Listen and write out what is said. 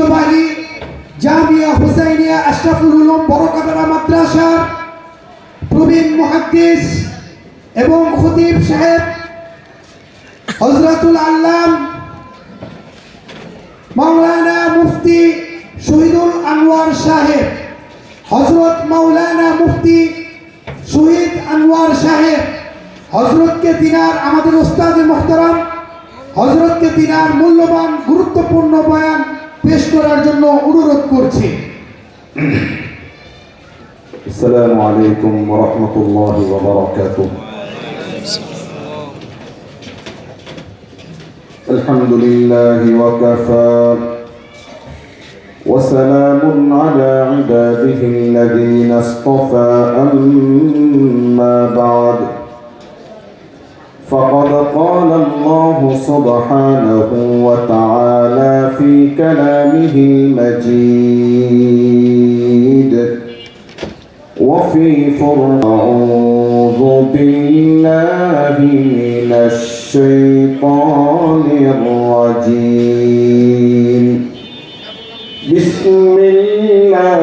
ঐতিহ্যবাহী জামিয়া হুসাইনিয়া আশরাফুল উলুম বড়কাটারা মাদ্রাসার প্রবীণ মুহাদ্দিস এবং খতিব সাহেব হযরতুল আল্লাম মাওলানা মুফতি শহীদুল আনোয়ার সাহেব, হযরত মাওলানা মুফতি শহীদ আনোয়ার সাহেব হযরতকে তিনার আমাদের উস্তাদে মুহতারাম হযরতকে তিনার মূল্যবান গুরুত্বপূর্ণ বয়ান পেশ করার জন্য অনুরোধ করছি। আসসালামু আলাইকুম ওয়া রাহমাতুল্লাহি ওয়া বারাকাতুহু। আলহামদুলিল্লাহি ওয়া কাফা ওয়া সালামুন আলা ইবাদিহিল্লাযীনা ইসতাফা আম্মা বা'দ। فقد قال الله سبحانه وتعالى في كلامه المجيد وفي أعوذ بالله من الشيطان الرجيم بسم الله